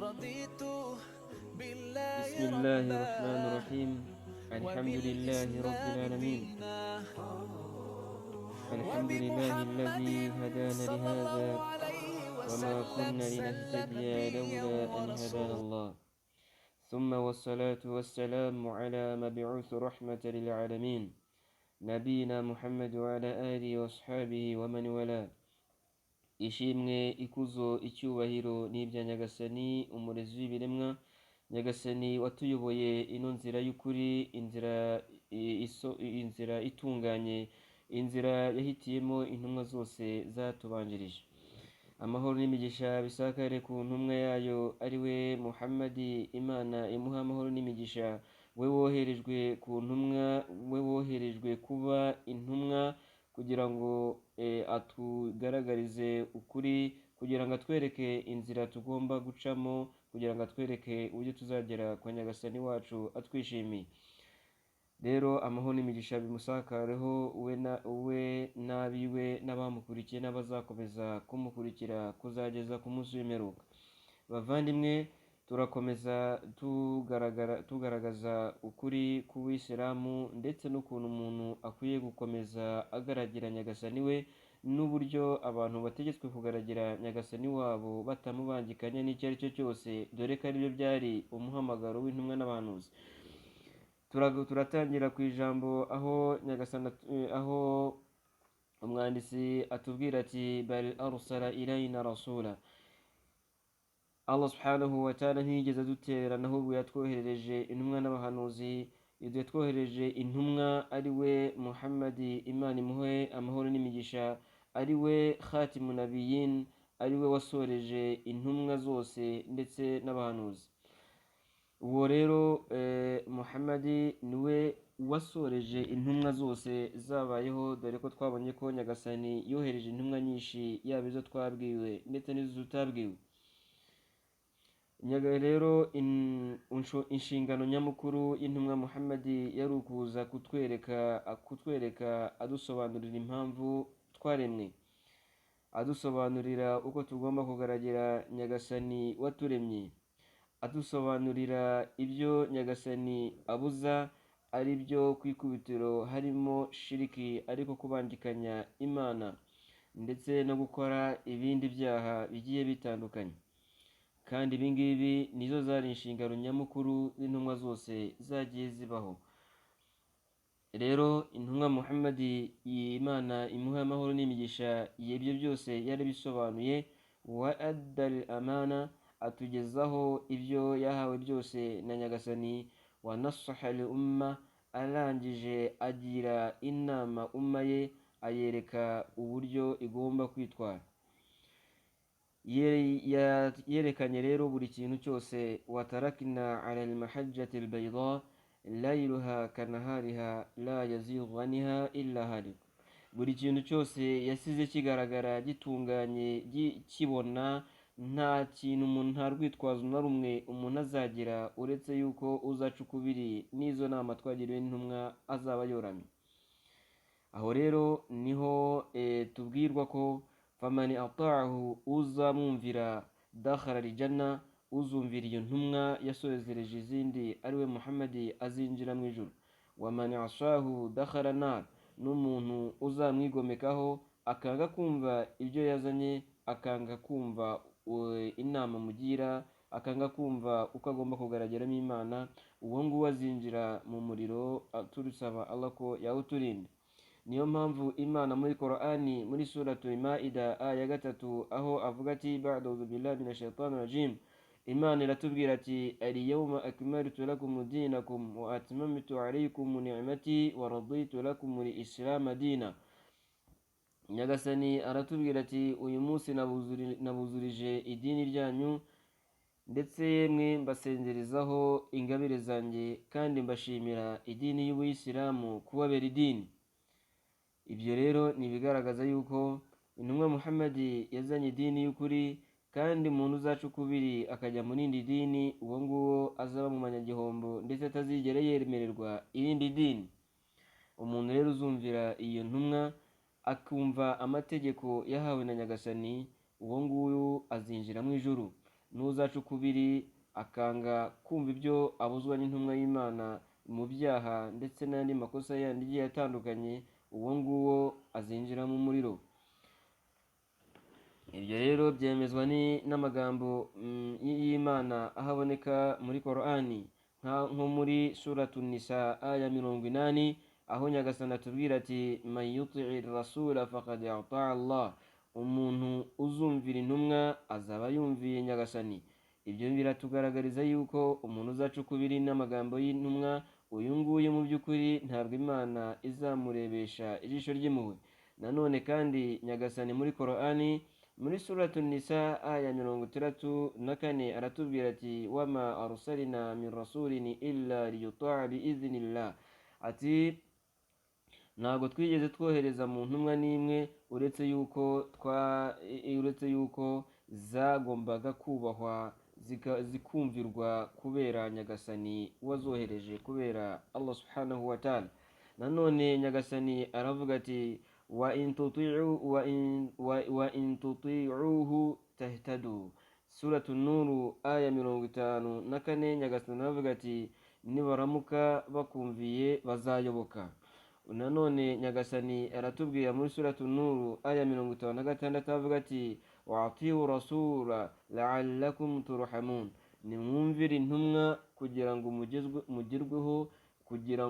رضيت بالله بسم الله ربا الرحمن الرحيم. الحمد لله رب وبالإسلام العالمين. دينا الحمد لله وبمحمد الذي هدانا صلى الله لهذا عليه وما وسلم كنا سل لنهتدي نبيا لولا أن هدانا ورسولا. الله. ثم والصلاة والسلام على مبعوث رحمة للعالمين نبينا محمد وعلى آله وأصحابه ومن والاه. Ishimwe, ikuzo, icyubahiro ni ibya Nyagasani umurezi w'ibiremwa, Nyagasani watuyoboye ino nzira y'ukuri, inzira itunganye, inzira yahitiyemo intumwa zose zatubanjirije. Amahoro n'imigisha bisakare ku ntumwa yayo ari we Muhammadi, Imana imuha amahoro n'imigisha, we woherejwe ku ntumwa, we woherejwe kuba intumwa kugira ngo atugaragarize ukuri, kugira ngo atwereke inzira tugomba gucamo, kugira ngo atwereke uburyo tuzagera kwa Nyagasani wacu atwishimiye. Rero amahoro n'imigisha bimusakareho we n'abiwe n'abamukurikiye n'abazakomeza kumukurikira kuzageza ku munsi w'imperuka. Bavandimwe, turakomeza tugaragaza ukuri k'Ubuyisilamu ndetse n'ukuntu umuntu akwiye gukomeza agaragira Nyagasani we, n'uburyo abantu bategetswe kugaragira Nyagasani wabo batamubangikanya n'icyo ari cyo cyose, dore ko aribyo byari umuhamagaro w'intumwa n'abahanuzi. Turatangira ku ijambo aho umwanditsi atubwira ati bal arsala ilayna rasula. Allah subhanahu wa ta'ala ntiyigeze adutererana, ahubwo yatwoherereje intumwa n'abahanuzi. Yatwohereje intumwa ari we Muhammadi, Imana imuhe amahoro n'imigisha, ari we khatimu nabiyin, ari we wasoreje intumwa zose ndetse n'abahanuzi. Uwo rero Muhammadi niwe wasoreje intumwa zose zabayeho, dore ko twabonye ko Nyagasani yohereje intumwa nyinshi, yaba izo twabwiwe ndetse n'izo tutabwiwe. Rero inshingano nyamukuru y'intumwa Muhammadi yari ukuza kutwereka adusobanurira impamvu twaremwe, adusobanurira uko tugomba kugaragira Nyagasani waturemye, adusobanurira ibyo Nyagasani abuza, ari byo ku ikubitiro harimo shiriki, ariko kubangikanya Imana, ndetse no gukora ibindi byaha bigiye bitandukanye. Kandi ibi ngibi nizo zari inshingano nyamukuru z'intumwa zose zagiye zibaho. Rero intumwa Muhammadi, Imana imuha amahoro n'imigisha, ibyo byose yari bisobanuye. Wa addal amana, atugezaho ibyo yahawe byose na Nyagasani. Wa nasaha al umma, arangije agira inama umma ye, ayereka uburyo igomba kwitwara. Yerekanye rero buri kintu cyose. Watarakna ala almahajjati albayda layluha kanahariha la yazighu anha illa halik. Buri kintu cyose yasize kigaragara gitunganye, kibona, nta kintu umuntu, nta rwitwazo na rumwe umuntu azagira, uretse yuko uzaca ukubiri n'izo nama twagiriwe n'intumwa azaba yoramye. Aho rero niho tubwirwa ko famani ata'ahu, uzamwumvira dakhala aljana, uzumvira iyo ntumwa yasozereje izindi ari we Muhammadi, azinjira mu ijuru. Wa man asahu dakhala nar, n'umuntu uzamwigomekaho akanga kumva ibyo yazanye, akanga kumva inama mugira, akanga kumva uko agomba kugaragiramo Imana, uwo nguwo azinjira mu muriro, turusaba Allah ko yawuturinde. Niyo mpamvu Imana muri Qur'ani, muri suratul Maida aya 3, aho avuga ati ba'udhu billahi minash shaitani rajim, Imana iratubwira ati al-yawma akmaltu lakum dinakum wa atmamtu alaykum ni'mati wa raditu lakum al-islam dina. Nyagasani aratubwira ati uyu munsi nabuzurije idini ryanyu, ndetse yemwe mbasengerezaho ingabire zanjye, kandi mbashimira idini y'Ubuyisilamu kubabera idini. Ibyo rero ni ibigaragaza yuko intumwa Muhammadi yazanye idini y'ukuri, kandi umuntu uzaca ukubiri akajya mu rindi dini, uwo nguwo azaba mu manyagihombo, ndetse atazigera yemererwa irindi dini. Umuntu rero uzumvira iyo ntumwa akumva amategeko yahawe na Nyagasani, uwo nguwo azinjira mu ijuru. n'uzaca ukubiri akanga kumva ibyo abuzwa n'intumwa y'Imana mu byaha ndetse n'andi makosa yandi agiye atandukanye, uwo nguwo azinjira mu muriro. Ibyo rero byemezwa n'amagambo y'Imana aho aboneka muri Qur'ani, nko muri suratu Nisa aya 80, aho Nyagasani atubwira ati man yuti'i rasula faqad ata'a Allah, umuntu uzumvira intumwa azaba yumviye Nyagasani. Ibyo biratugaragariza yuko umuntu uzaca ukubiri n'amagambo y'intumwa, uyu nguyu mu by'ukuri ntabwo Imana izamurebesha ijisho ry'impuhwe. Nanone kandi Nyagasani muri Qur'ani muri suratu Nisa aya 64 aratubwira ati wama arsalna min rasulin illa liyuta'a bi'iznillah, ati ntabwo twigeze twohereza mu ntumwa n'imwe uretse yuko zagombaga kubahwa zikumvirwa kubera Nyagasani wazohereje, kubera Allah subhanahu wa ta'ala. Nanone Nyagasani aravuga ati wa in tuti'uhu tahtadu, suratu Nuru aya 54, Nyagasani aravuga ati nibaramuka bakumviye bazayoboka. Nanone Nyagasani aratubwira muri suratu Nuru aya 56 avuga ati wa'ati'u rasula la'allakum turhamun, nimwumvire intumwa kugira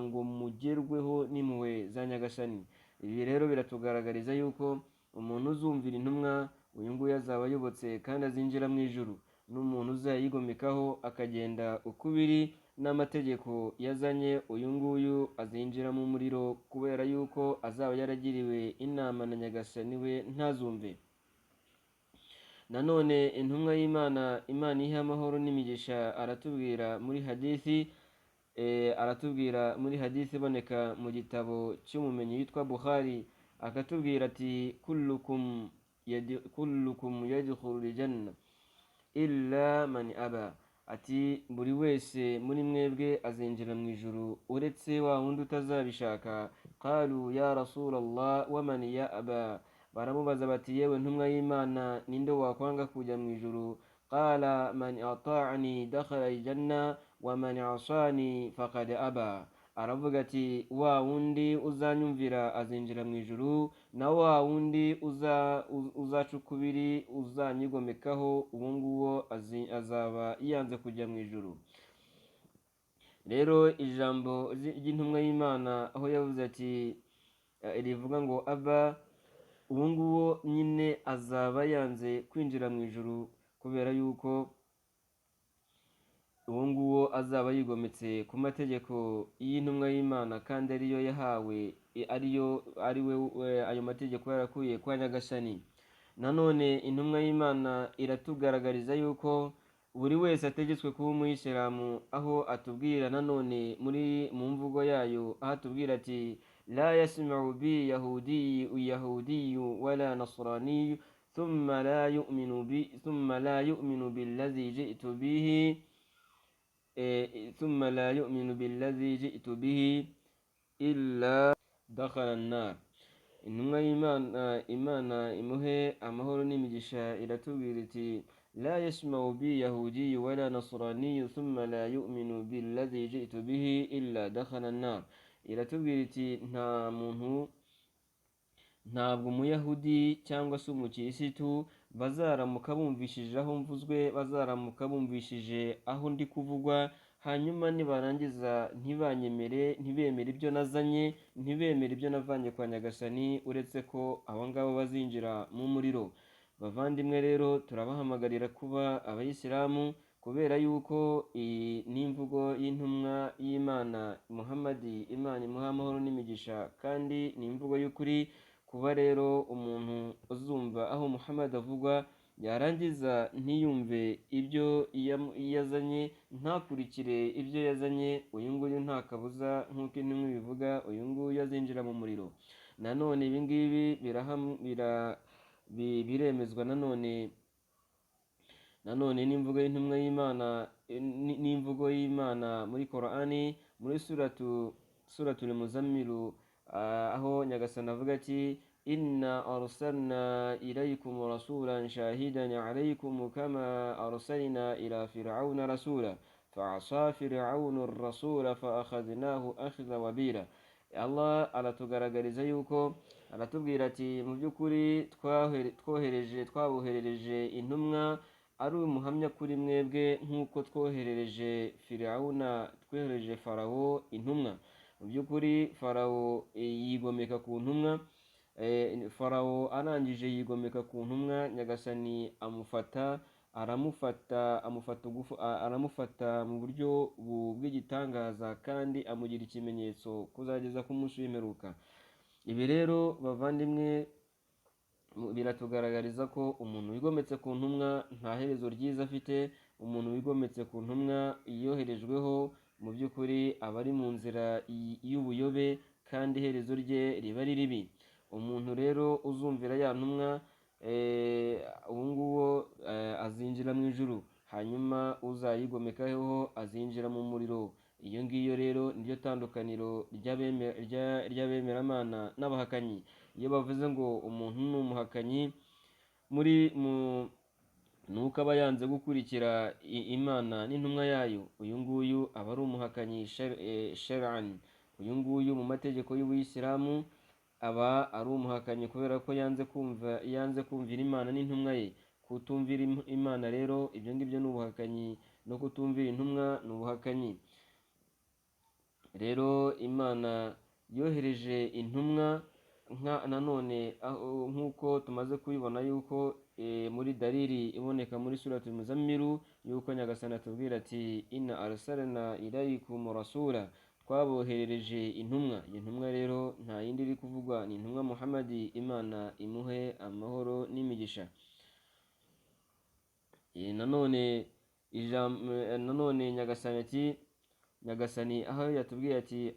ngo mugerweho n'impuhwe za Nyagasani. Ibi rero biratugaragariza yuko umuntu uzumvira intumwa, uyu nguyu azaba ayobotse kandi azinjira mu ijuru, n'umuntu uzayigomekaho akagenda ukubiri n'amategeko yazanye, uyu nguyu azinjira mu muriro kubera yuko azaba yaragiriwe inama na Nyagasani we ntazumve. Nanone intumwa y'Imana, Imana ihe amahoro n'imigisha, aratubwira muri hadithi iboneka mu gitabo cy'umumenyi witwa Bukhari, akatubwira ati kullukum yadkhulul janna illa man aba, ati buri wese muri mwebwe azinjira mu ijuru uretse wa wundi utazabishaka. Qalu ya rasulallah wa man ya'ba, baramubaza bati yewe ntumwa y'Imana, ninde wakwanga kujya mu ijuru? Qala man ata'ani dakhala aljanna wa man asani faqad aba, aravuga ati wa wundi uzanyumvira azinjira mu ijuru, na wa wundi uzaca ukubiri uzanyigomekaho, uwo nguwo azaba yanze kujya mu ijuru. Rero ijambo ry'intumwa y'Imana aho yavuze ati rivuga ngo aba, uwo nguwo nyine azaba yanze kwinjira mu ijuru kubera yuko uwo nguwo azaba yigometse ku mategeko y'intumwa y'Imana kandi ariyo yahawe, ayo mategeko yarakuye kwa Nyagasani. Nanone intumwa y'Imana iratugaragariza yuko buri wese ategetswe kuba umuyisilamu, aho atubwira nanone mu mvugo yayo, aho atubwira ati la yasma'u bi yahudiyyu wala nasraniyu thumma la yu'minu billadhi ji'tu bihi illa dakhala an-nar. Intumwa y'Imana, Imana imuhe amahoro n'imigisha, iratubwira iti la yasma'u bi yahudiyyu wala nasraniyu thumma la yu'minu billadhi ji'tu bihi illa dakhala an-nar. Iratubwira iti ntabwo umuyahudi cyangwa se umukirisitu bazaramuka bumvishije aho mvuzwe, bazaramuka bumvishije aho ndi kuvugwa, hanyuma nibarangiza ntibemere ibyo nazanye, ntibemere ibyo navanye kwa Nyagasani, uretse ko abo ngabo bazinjira mu muriro. Bavandimwe rero turabahamagarira kuba abayisilamu, kubera yuko iyi ni imvugo y'intumwa y'Imana Muhammadi, Imana imuha amahoro n'imigisha, kandi ni imvugo y'ukuri. Kuba rero umuntu uzumva aho Muhammad avugwa yarangiza ntiyumve ibyo yazanye, ntakurikire ibyo yazanye, uyu nguyu nta kabuza nk'uko intumwa bivuga, uyu nguyu azinjira mu muriro. Nanone ibi ngibi biremezwa nanone n'imvugo y'intumwa y'Imana, n'imvugo y'Imana muri Qur'ani, muri suratul Muzammilu, aho Nyagasani avuga ati inna arsalna ilaykum rasulan shahidan alaykum kama arsalna ila fir'auna rasula fa'asa fir'aunu ar-rasula fa'akhadnahu akhdha wabila. Allah aratugaragariza yuko aratubwira ati mu by'ukuri twaboherereje intumwa ari umuhamya kuri mwebwe nk'uko twoherereje farawo intumwa. Mu by'ukuri farawo yigomeka ku ntumwa, farawo arangije yigomeka ku ntumwa, nyagasani aramufata mu buryo bw'igitangaza kandi amugira ikimenyetso kuzageza ku munsi w'imperuka. Ibi rero bavandimwe biratugaragariza ko umuntu wigometse ku ntumwa nta herezo ryiza afite. Umuntu wigometse ku ntumwa yoherejweho mu by'ukuri aba ari mu nzira y'ubuyobe kandi iherezo rye riba ari ribi. Umuntu rero uzumvira ya ntumwa uwo nguwo azinjira mu ijuru, hanyuma uzayigomekaho azinjira mu muriro. Iyo ngiyo rero niryo tandukaniro ry'abemeramana n'abahakanyi. Iyo bavuze ngo umuntu ni umuhakanyi nuko aba yanze gukurikira Imana n'intumwa yayo, uyu nguyu aba ari umuhakanyi shar'an. Uyu nguyu mu mategeko y'Ubuyisilamu aba ari umuhakanyi kubera ko yanze kumvira Imana n'intumwa ye. Kutumvira Imana rero ibyo ngibyo ni ubuhakanyi, no kutumvira intumwa ni ubuhakanyi. Rero Imana yohereje intumwa nanone nk'uko tumaze kubibona yuko muri dalili iboneka muri suratul Muzammiru yuko nyagasani atubwira ati inna arsalna ilaykum rasula, twaboherereje intumwa. Iyo ntumwa rero nta yindi iri kuvugwa, ni intumwa Muhammadi, Imana imuhe amahoro n'imigisha. Nanone nyagasani aho yatubwiye ati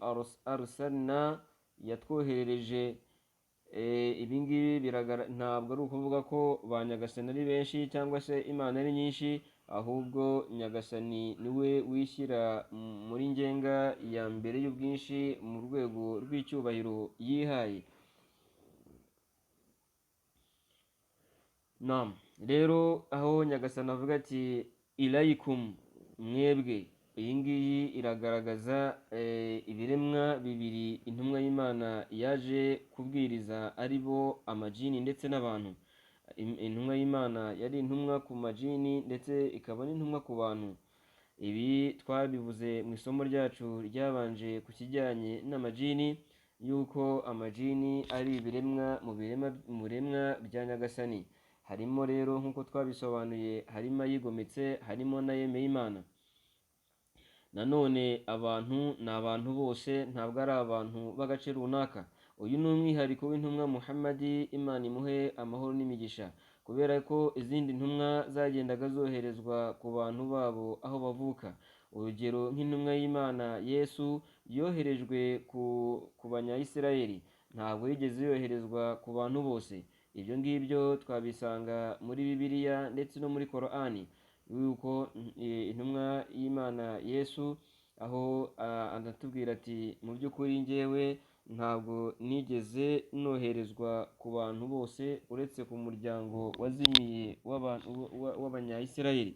arsalna, yatwoherereje. Ibingibi ntabwo ari ukuvuga ko ba nyagasani ari benshi cyangwa se Imana ari nyinshi, ahubwo nyagasani niwe wishyira muri ngenga ya mbere y'ubwinshi mu rwego rw'icyubahiro yihaye. Rero aho nyagasani avuga ati ilaykum, mwebwe, iyi ngiyi iragaragaza ibiremwa bibiri intumwa y'Imana yaje kubwiriza, ari bo amajini ndetse n'abantu. Intumwa y'Imana yari intumwa ku majini ndetse ikaba n'intumwa ku bantu. Ibi twabivuze mu isomo ryacu ryabanje ku kijyanye n'amajini, yuko amajini ari ibiremwa mu biremwa bya nyagasani. Harimo rero nk'uko twabisobanuye, harimo ayigometse, harimo n'ayemeye Imana. Nanone abantu ni abantu bose, ntabwo ari abantu b'agace runaka. Uyu ni umwihariko w'intumwa Muhammadi, Imana imuhe amahoro n'imigisha, kubera ko izindi ntumwa zagendaga zoherezwa ku bantu babo aho bavuka. Urugero nk'intumwa y'Imana Yesu yoherejwe ku Banyayisiraheli, ntabwo yigeze yoherezwa ku bantu bose. Ibyo ngibyo twabisanga muri Bibiliya ndetse no muri Korani, yuko intumwa y'Imana Yesu aho anatubwira ati mu by'ukuri njyewe ntabwo nigeze noherezwa ku bantu bose uretse ku muryango wazimiye w'Abanyayisiraheli.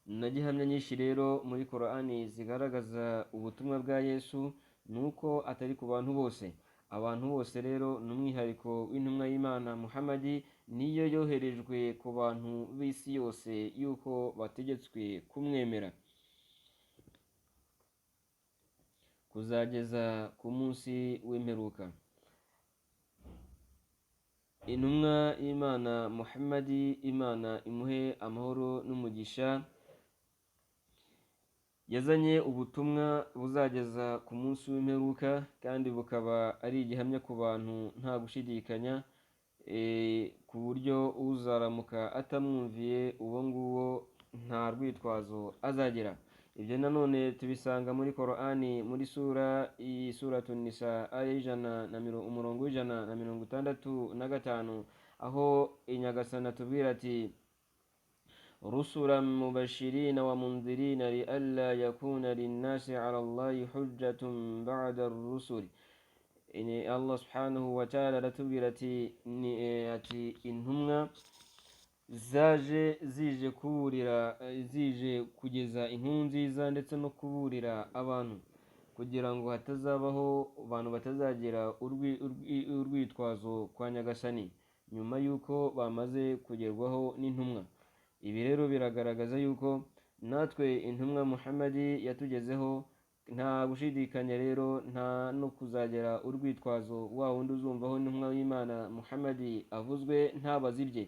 Na gihamya nyinshi rero muri Korani zigaragaza ubutumwa bwa Yesu, nuko atari ku bantu bose. Abantu bose rero ni umwihariko w'intumwa y'Imana Muhammadi, niyo yoherejwe ku bantu b'isi yose yuko bategetswe kumwemera kuzageza ku munsi w'imperuka. Intumwa y'Imana Muhammadi, Imana imuhe amahoro n'umugisha, yazanye ubutumwa buzageza ku munsi w'imperuka kandi bukaba ari igihamya ku bantu nta gushidikanya, ku buryo uzaramuka atamwumviye uwo nguwo nta rwitwazo azagira. Ibyo nanone tubisanga muri Korani muri suratun Nisa umurongo w'165, aho inyagasani atubwira ati rusulan mubashirina wa munzirina lialla yakuna linnasi ala Allahi hujjatun ba'da ar-rusuli. Allah subhanahu wa ta'ala aratubwira ati intumwa zije kuburira zije kugeza inkuru nziza ndetse no kuburira abantu kugira ngo hatazabaho abantu batazagira urwitwazo kwa nyagasani nyuma y'uko bamaze kugerwaho n'intumwa. Ibi rero biragaragaza yuko natwe intumwa Muhammadi yatugezeho, nta gushidikanya rero nta no kuzagera urwitwazo wa wundi uzumvaho intumwa y'Imana Muhammadi avuzwe ntabaze ibye,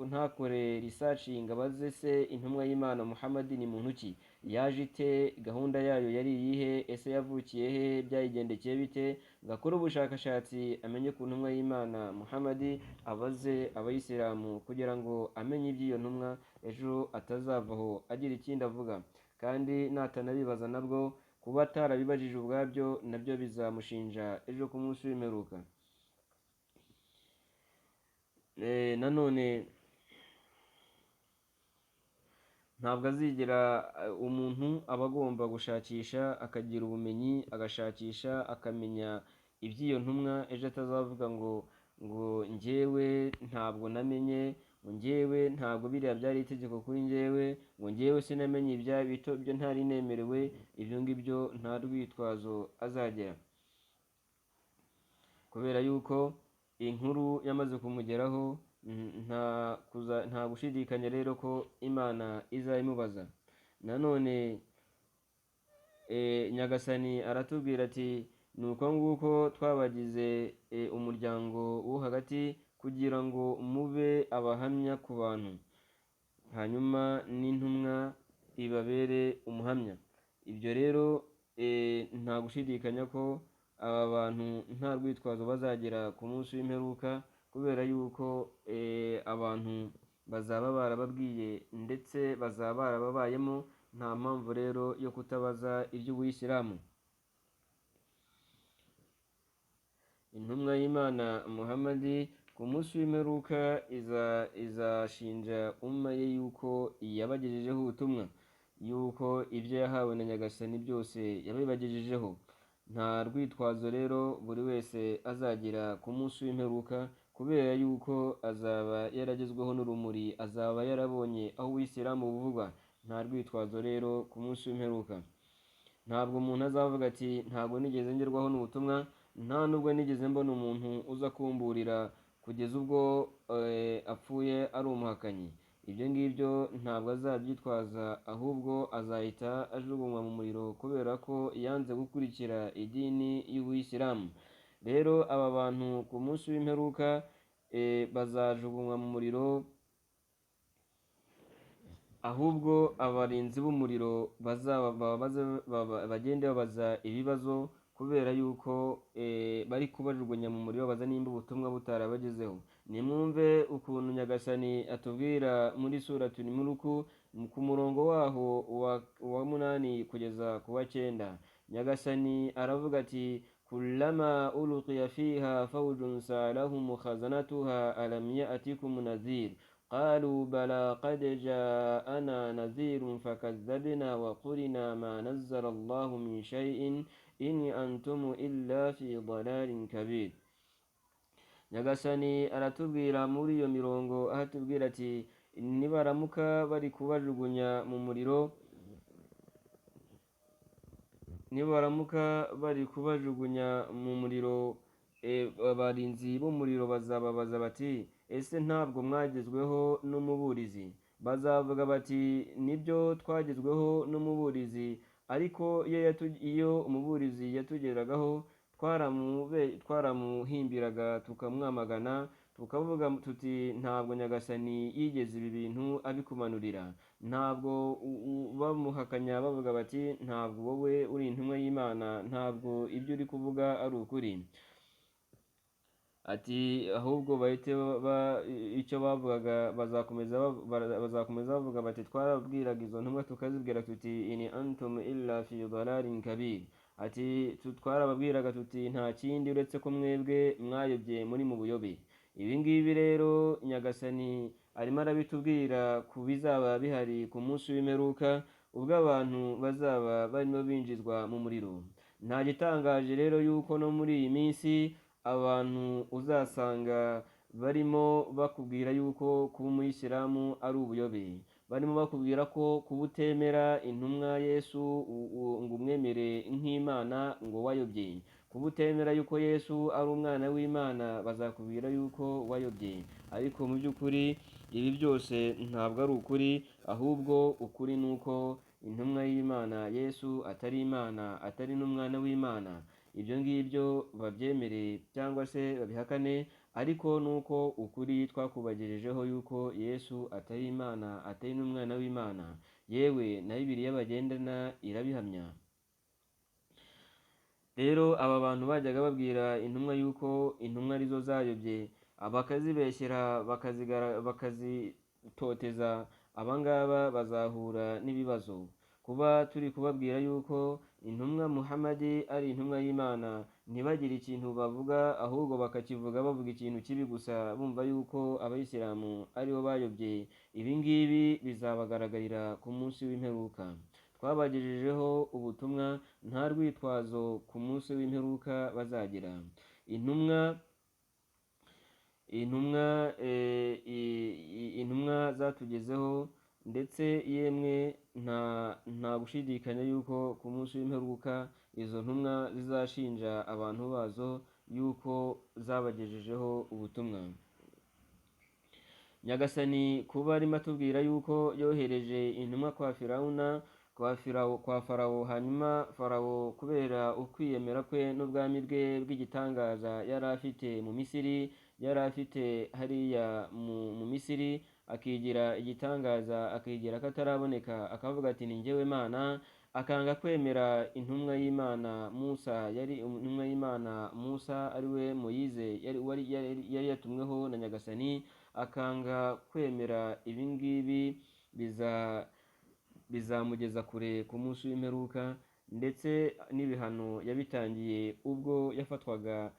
ntakore researching abaze se intumwa y'Imana Muhammadi ni muntu ki, yaje ite, gahunda yayo yari iyihe, ese yavukiye he, byayigendekeye bite, gakora ubushakashatsi amenye ku ntumwa y'Imana Muhammadi, abaze abayisilamu kugira ngo amenye iby'iyo ntumwa ejo atazavaho agira ikindi avuga. Kandi natanabibaza nabwo kuba atarabibajije ubwabyo nabyo bizamushinja ejo ku munsi w'imperuka. Nanone ntabwo azigera umuntu aba agomba gushakisha akagira ubumenyi, agashakisha akamenya iby'iyo ntumwa, ejo atazavuga ngo njyewe ntabwo namenye, ngo njyewe ntabwo biriya byari itegeko kuri njyewe, ngo njyewe sinamenye ibya bito byo ntari nemerewe. Ibyo ngibyo nta rwitwazo azagera, kubera yuko inkuru yamaze kumugeraho. Nta gushidikanya rero ko Imana izayimubaza. Nanone nyagasani aratubwira ati ni uko nguko twabagize umuryango wo hagati kugira ngo mube abahamya ku bantu, hanyuma n'intumwa ibabere umuhamya. Ibyo rero nta gushidikanya ko aba bantu nta rwitwazo bazagera ku munsi w'imperuka, kubera yuko abantu bazaba barababwiye ndetse bazaba barababayemo. Nta mpamvu rero yo kutabaza iby'ubuyisilamu. Intumwa y'Imana Muhammadi ku munsi w'imperuka izashinja umma ye yuko yabagejejeho ubutumwa, yuko ibyo yahawe na nyagasani byose yabibagejejeho. Nta rwitwazo rero buri wese azagira ku munsi w'imperuka, kubera yuko azaba yaragezweho n'urumuri, azaba yarabonye aho ubuyisilamu buvugwa. Nta rwitwazo rero ku munsi w'imperuka. Ntabwo umuntu azavuga ati ntabwo nigeze ngerwaho n'ubutumwa, nta nubwo nigeze mbona umuntu uza kumburira kugeza ubwo apfuye ari umuhakanyi. Ibyo ngibyo ntabwo azabyitwaza, ahubwo azahita ajugunywa mu muriro kubera ko yanze gukurikira idini y'ubuyisilamu. Rero aba bantu ku munsi w'imperuka bazajugunywa mu muriro, ahubwo abarinzi b'umuriro bagende babaza ibibazo, kubera yuko bari kubajugunya mu muriro babaza nimba ubutumwa butarabagezeho. Nimwumve ukuntu nyagasani atubwira muri suratul Mulku ku murongo waho wa 8 kugeza ku wa 9. Nyagasani aravuga ati kullama ulqiya fiha fawjun sa'alahum khazanatuha alam ya'tikum nadhir قالوا بلى قد جاءنا نذير فكذبنا وقلنا ما نزل الله من شيء إن أنتم إلا في ضلال كبير. Nyagasani aratubwira muri iyo mirongo ahatubwira ati nibaramuka bari kubajugunya mu muriro, abarinzi b'umuriro bazababaza bati ese ntabwo mwagezweho n'umuburizi? Bazavuga bati nibyo twagezweho n'umuburizi, ariko iyo umuburizi yatugeragaho twaramuhimbiraga tukamwamagana, tukavuga tuti ntabwo nyagasani yigeze ibi bintu abikumanurira. Ntabwo bamuhakanya bavuga bati ntabwo wowe uri intumwa y'Imana, ntabwo ibyo uri kuvuga ari ukuri. Ati ahubwo icyo bavugaga bazakomeza bavuga bati twarabwiraga izo ntumwa tukazibwira tuti in antum illa fi dalalin kabir. Ati twarababwiraga tuti nta kindi uretse ko mwebwe mwayobye muri mu buyobe. Ibi ngibi rero nyagasani arimo arabitubwira ku bizaba bihari ku munsi w'imperuka, ubwo abantu bazaba barimo binjizwa mu muriro. nta gitangaje rero yuko no muri iyi minsi abantu uzasanga barimo bakubwira yuko kuba umuyisilamu ari ubuyobe, barimo bakubwira ko kuba utemera intumwa Yesu ngo umwemere nk'Imana ngo wayobye, kuba utemera yuko Yesu ari umwana w'Imana bazakubwira yuko wayobye. Ariko mu by'ukuri ibi byose ntabwo ari ukuri, ahubwo ukuri ni uko intumwa y'Imana Yesu atari Imana, atari n'umwana w'Imana. Ibyo ngibyo babyemere cyangwa se babihakane, ariko nuko ukuri twakubagejejeho yuko Yesu atari Imana, atari n'umwana w'Imana, yewe na Bibiliya bagendana irabihamya. Rero aba bantu bajyaga babwira intumwa yuko intumwa arizo zayobye, bakazibeshyera bakazitoteza, abangaba bazahura n'ibibazo. Kuba turi kubabwira yuko intumwa Muhammadi ari intumwa y'Imana, ntibagire ikintu bavuga, ahubwo bakakivuga bavuga ikintu kibi gusa, bumva yuko abayisilamu aribo bayobye, ibi ngibi bizabagaragarira ku munsi w'imperuka. Twabagejejeho ubutumwa, nta rwitwazo ku munsi w'imperuka bazagira. Intumwa zatugezeho, ndetse yemwe nta gushidikanya yuko ku munsi w'imperuka izo ntumwa zizashinja abantu bazo yuko zabagejejeho ubutumwa. Nyagasani kuba arimo atubwira yuko yohereje intumwa kwa Farawo, hanyuma Farawo kubera ukwiyemera kwe n'ubwami bwe bw'igitangaza yari afite mu Misiri, yari afite hariya mu Misiri, akigira igitangaza, akigira kataraboneka, akavuga ati ni njyewe Mana, akanga kwemera intumwa y'Imana Musa. Yari intumwa y'Imana Musa ariwe Moyize yari yatumweho na Nyagasani, akanga kwemera. Ibi ngibi bizamugeza kure ku munsi w'imperuka, ndetse n'ibihano yabitangiye ubwo yafatwaga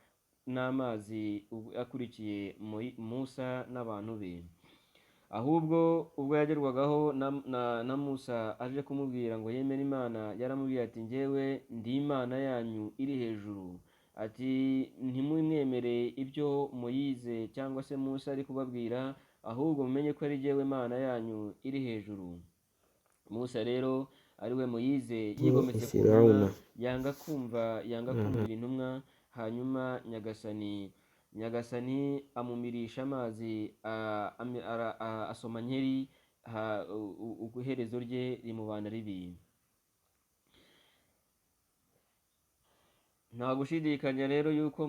n'amazi akurikiye Musa n'abantu be. Ahubwo ubwo yagerwagaho na Musa aje kumubwira ngo yemere Imana, yaramubwiye ati njyewe ndi Imana yanyu iri hejuru, ati ntimwemere ibyo Moyize cyangwa se Musa ari kubabwira, ahubwo mumenye ko ari njyewe Imana yanyu iri hejuru. Musa rero ariwe Moyize yigometse ku ntumwa, yanga kumvira intumwa, hanyuma Nyagasani amumirisha amazi, asoma nkeri, iherezo rye rimubana ribi. Nta gushidikanya rero yuko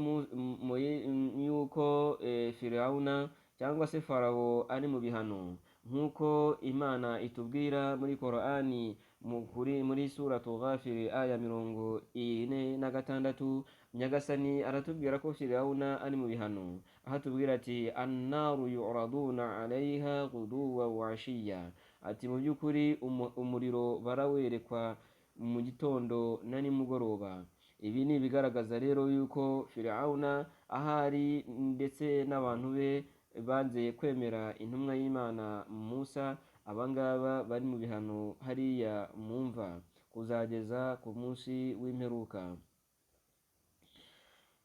Firawuna cyangwa se Farawo ari mu bihano, nk'uko Imana itubwira muri Korani muri suratu Ghafir aya 46. Nyagasani aratubwira ko Firawuna ari mu bihano, aho atubwira ati annaru yu'raduna alayha ghuduwan wa ashiya, ati mu by'ukuri umuriro barawerekwa mu gitondo na nimugoroba. Ibi ni ibigaragaza rero yuko Firawuna ahari ndetse n'abantu be banze kwemera intumwa y'Imana Musa, abangaba bari mu bihano hariya mumva kuzageza ku munsi w'imperuka.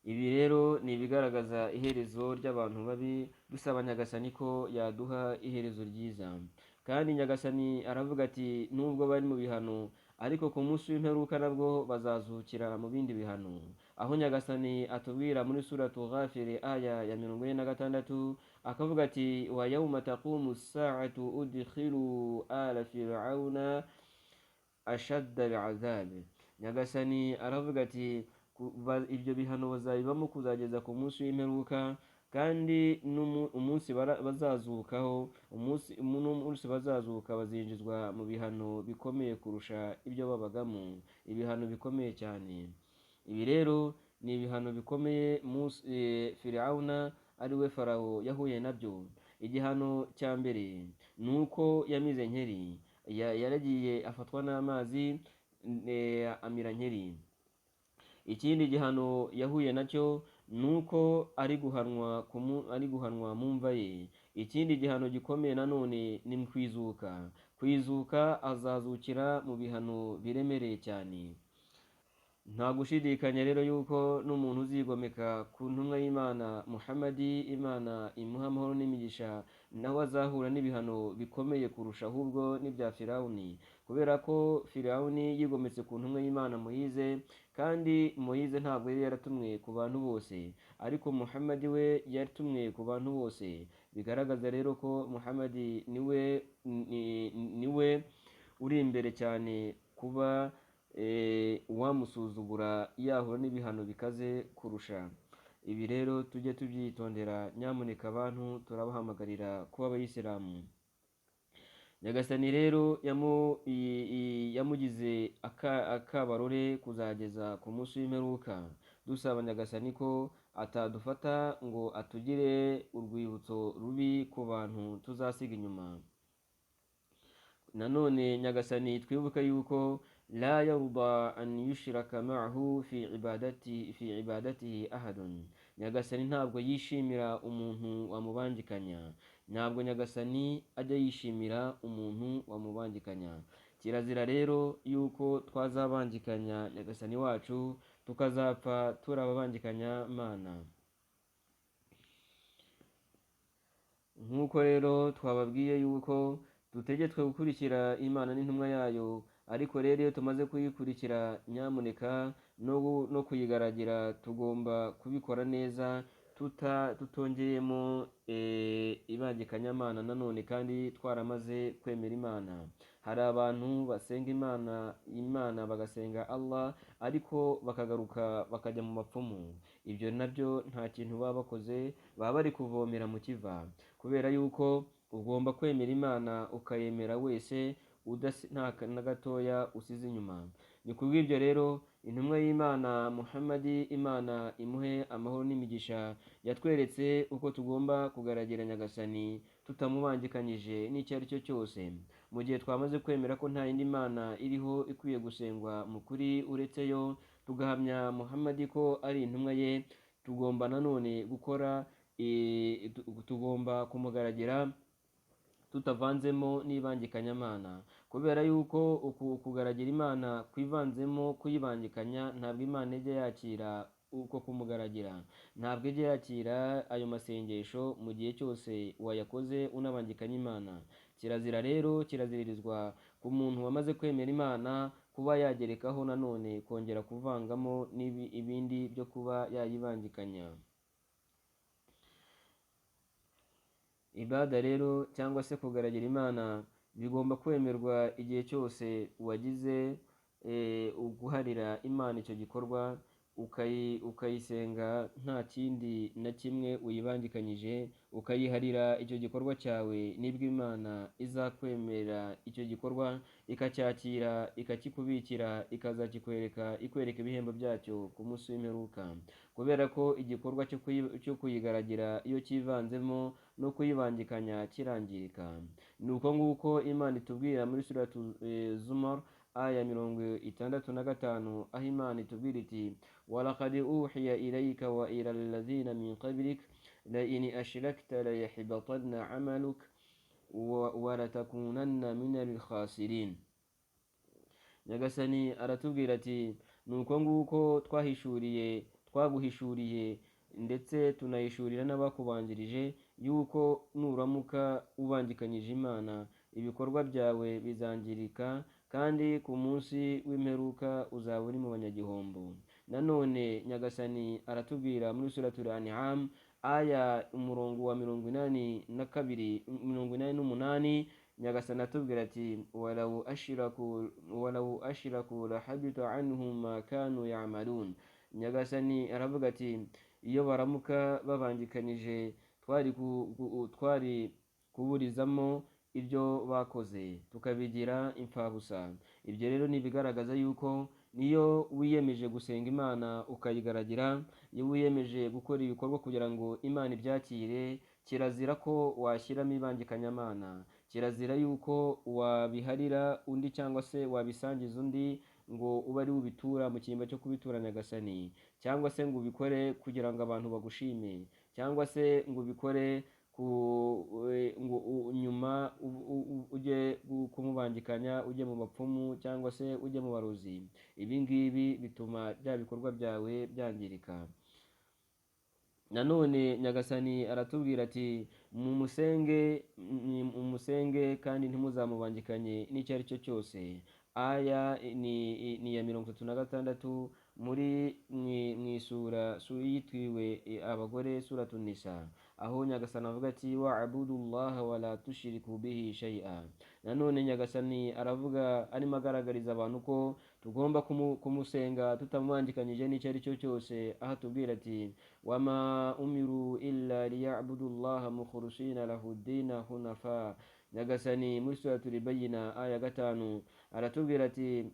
Ibi rero ni ibigaragaza iherezo ry'abantu babi, dusaba Nyagasani ko yaduha iherezo ryiza. Kandi Nyagasani aravuga ati nubwo bari mu bihano, ariko ku munsi w'imperuka nabwo bazazukira mu bindi bihano, aho Nyagasani atubwira muri suratu Ghafir aya ya 46, akavuga ati wa yawma taqumu as-sa'atu udkhilu ala fir'auna ashadda al'azab. Nyagasani aravuga ati ibyo bihano bazabibamo kuzageza ku munsi w'imperuka, kandi umunsi bazazuka bazinjizwa mu bihano bikomeye kurusha ibyo babagamo, ibihano bikomeye cyane. Ibi rero ni ibihano bikomeye Firawuna ariwe Farawo yahuye nabyo. Igihano cya mbere ni uko yamize nkeri, yaragiye afatwa n'amazi amira nkeri. Ikindi gihano yahuye nacyo ni uko ari guhanwa mu mva ye. Ikindi gihano gikomeye nanone ni kwizuka azazukira mu bihano biremereye cyane. nta gushidikanya rero yuko n'umuntu uzigomeka ku ntumwa y'Imana Muhammadi, Imana imuha amahoro n'imigisha, nawe azahura n'ibihano bikomeye kurusha ahubwo n'ibya Firawuni, kubera ko Firawuni yigometse ku ntumwa y'Imana Moyize, kandi Moyize ntabwo yari yaratumwe ku bantu bose, ariko Muhammadi we yatumwe ku bantu bose. Bigaragaza rero ko Muhammadi niwe uri imbere cyane kuba uwamusuzugura yahura n'ibihano bikaze kurusha. Ibi rero tujye tubyitondera nyamuneka, abantu turabahamagarira kuba abayisilamu. Nyagasani rero yamugize akabarore kuzageza ku munsi w'imperuka, dusaba Nyagasani ko atadufata ngo atugire urwibutso rubi ku bantu tuzasiga inyuma. Nanone Nyagasani twibuka yuko la yarda an yushraka ma'ahu fi ibadatihi ahadun. Nyagasani ntabwo yishimira umuntu wamubangikanya, ntabwo Nyagasani ajya yishimira umuntu wamubangikanya. Kirazira rero yuko twazabangikanya Nyagasani wacu tukazapfa turababangikanya Mana. Nk'uko rero twababwiye yuko dutegetswe gukurikira Imana n'intumwa yayo, ariko rero iyo tumaze kuyikurikira nyamuneka no kuyigaragira tugomba kubikora neza, tutongeyemo ibangikanyamana nanone, kandi twaramaze kwemera Imana. Hari abantu basenga Imana bagasenga Allah, ariko bakagaruka bakajya mu mapfumu. Ibyo nabyo nta kintu baba bakoze, baba bari kuvomera mu kiva, kubera yuko ugomba kwemera Imana ukayemera wese, nta na gatoya usize inyuma. Ni kubw'ibyo rero intumwa y'Imana Muhammadi, Imana imuhe amahoro n'imigisha, yatweretse uko tugomba kugaragira Nyagasani tutamubangikanyije n'icyo ari cyo cyose. Mu gihe twamaze kwemera ko nta yindi Mana iriho ikwiye gusengwa mu kuri uretse yo, tugahamya Muhammadi ko ari intumwa ye, tugomba nanone tugomba kumugaragira tutavanzemo n'ibangikanyamana, kubera yuko kugaragira Imana kwivanzemo kuyibangikanya, ntabwo Imana ijya yakira uko kumugaragira, ntabwo ijya yakira ayo masengesho mu gihe cyose wayakoze unabangikanya Imana. Kirazira rero, kiraziririzwa ku muntu wamaze kwemera Imana kuba yagerekaho nanone kongera kuvangamo ibindi byo kuba yayibangikanya. Ibada rero cyangwa se kugaragira Imana bigomba kwemerwa igihe cyose wagize uguharira Imana icyo gikorwa, ukayisenga nta kindi na kimwe uyibangikanyije, ukayiharira icyo gikorwa cyawe, nibwo Imana izakwemera icyo gikorwa, ikacyakira, ikakikubikira, ikwereka ibihembo byacyo ku munsi w'imperuka. Kubera ko igikorwa cyo kuyigaragira iyo kivanzemo no kuyibangikanya kirangirika. Ni uko nguko Imana itubwira muri suratu Zumar aya 65, aho Imana itubwira iti walaqad uhiya ilayka wa ila alladhina min qablik la in ashrakta la yahbatanna amaluk wa latakunanna min al-khasirin. Nyagasani aratubwira ati ni uko nguko twaguhishuriye ndetse tunahishurira n'abakubanjirije yuko nuramuka ubangikanyije Imana, ibikorwa byawe bizangirika, kandi ku munsi w'imperuka uzaba uri mu banyagihombo. Nanone Nyagasani aratubwira muri suratul An'am aya umurongo wa 88, Nyagasani atubwira ati walau ashraku lahabita anhum ma kanu ya'malun. Nyagasani aravuga ati iyo baramuka babangikanyije twari kuburizamo ibyo bakoze tukabigira imfabusa. Ibyo rero ni ibigaragaza yuko niyo wiyemeje gusenga Imana ukayigaragira, iyo wiyemeje gukora ibikorwa kugira ngo Imana ibyakire, kirazira ko washyiramo ibangikanyamana, kirazira yuko wabiharira undi cyangwa se wabisangiza undi ngo ube ari ubitura mu cyimbo cyo kubitura Nyagasani, cyangwa se ngo ubikore kugira ngo abantu bagushime, cyangwa se ngo ubikore ngo nyuma ujye kumubangikanya, ujye mu bapfumu cyangwa se ujye mu barozi. Ibi ngibi bituma bya bikorwa byawe byangirika. Nanone Nyagasani aratubwira ati mumusenge kandi ntimuzamubangikanye n'icyo ari cyo cyose. Aya ni iya 36 muri isura yitwiwe abagore, suratu Nisa, aho Nyagasani avuga ati wa'budullaha wa la tushriku bihi shay'a. Nanone Nyagasani aravuga arimo agaragariza abantu ko tugomba kumusenga tutamubangikanyije n'icyo ari cyo cyose, aho atubwira ati wama umiru illa liya'budullaha mukhlisina lahu ddina hunafa. Nyagasani muri suratul Bayyina aya 5 aratubwira ati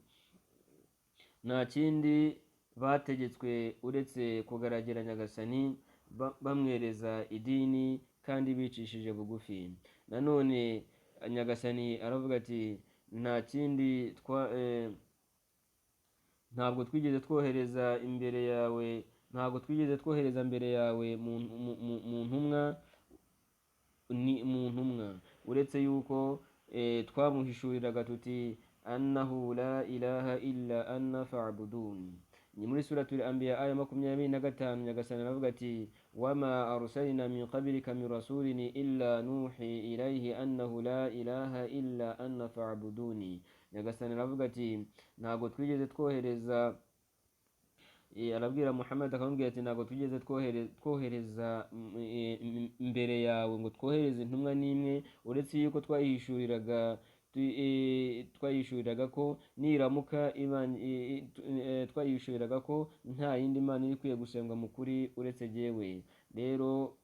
nta kindi bategetswe uretse kugaragira Nyagasani bamwereza idini kandi bicishije bugufi. Nanone Nyagasani aravuga ati ntabwo twigeze twohereza mbere yawe mu ntumwa uretse yuko twamuhishuriraga tuti annahu la ilaha illa anna fa'budun. Ni muri suratul Anbiya aya 25 Nyagasani aravuga ati wama arsalna min qablika min rasulin illa nuhi ilayhi annahu la ilaha illa anna fa'buduni. Nyagasani aravuga ati ntabwo twigeze twohereza, arabwira Muhammad akamubwira ati ntabwo twigeze twohereza mbere yawe ngo twohereze intumwa n'imwe uretse yuko twayishuriraga ko niramuka twayishuriraga ko nta yindi mana iri kwiye gusengwa mu kuri uretse jyewe. Rero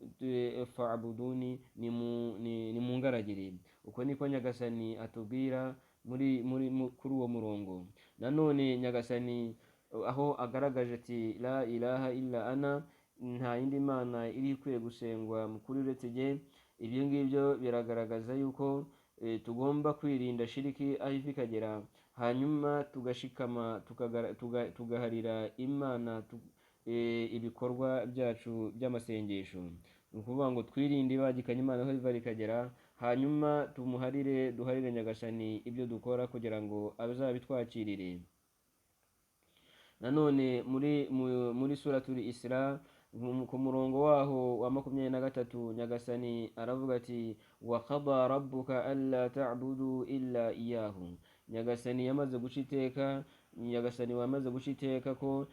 fa'buduni ni mungaragire. Uko niko Nyagasani atubwira kuri uwo murongo. Nanone Nyagasani aho agaragaje ati la ilaha illa ana, nta yindi mana iri kwiye gusengwa mu kuri uretse jye. Ibyo ngibyo biragaragaza yuko tugomba kwirinda shiriki aho iva ikagera, hanyuma tugashikama tugaharira Imana ibikorwa byacu by'amasengesho. Ni ukuvuga ngo twirinde ibagikanya Imana aho iva rikagera, hanyuma duharire Nyagasani ibyo dukora kugira ngo azabitwakirire. Nanone muri suratul Isra ku murongo waho wa 23 Nyagasani aravuga ati wa qada rabbuka alla ta'budu illa iyyahu. Nyagasani wamaze gushiteka ko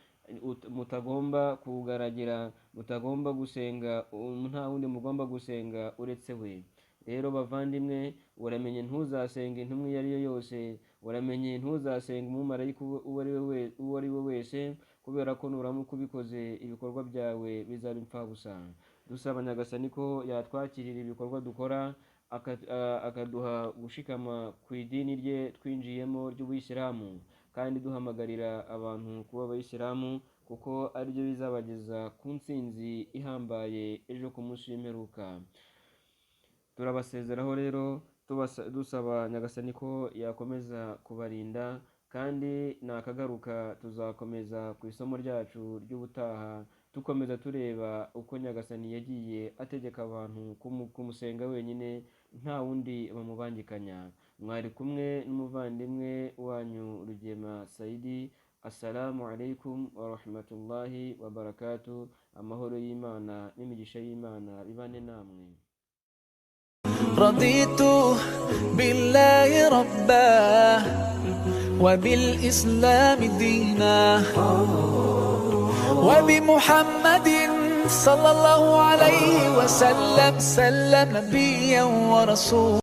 mutagomba kugaragira, mutagomba gusenga, nta wundi mugomba gusenga uretse we. Rero bavandimwe, uramenye ntuzasenge intumwa iyo ari yo yose, uramenye ntuzasenge umumarayika uwo ari we wese, kubera ko nuramuka ubikoze ibikorwa byawe bizaba impfabusa. Dusaba Nyagasani ko yatwakirira ibikorwa dukora, akaduha gushikama ku idini rye twinjiyemo ry'Ubuyisilamu, kandi duhamagarira abantu kuba Abayisilamu kuko aribyo bizabageza ku ntsinzi ihambaye ejo ku munsi w'imperuka. Turabasezeraho rero dusaba Nyagasani ko yakomeza kubarinda, kandi nakagaruka tuzakomeza ku isomo ryacu ry'ubutaha tukomeza tureba uko Nyagasani yagiye ategeka abantu kumusenga wenyine nta wundi bamubangikanya. Mwari kumwe n'umuvandimwe wanyu Rugema Saidi. Assalamu alaikum wa rahmatullahi wa barakatuh. Amahoro y'Imana n'imigisha y'Imana bibane namwe. رضيت بالله ربا وبالإسلام دينا وبمحمد صلى الله عليه وسلم نبيا ورسولا.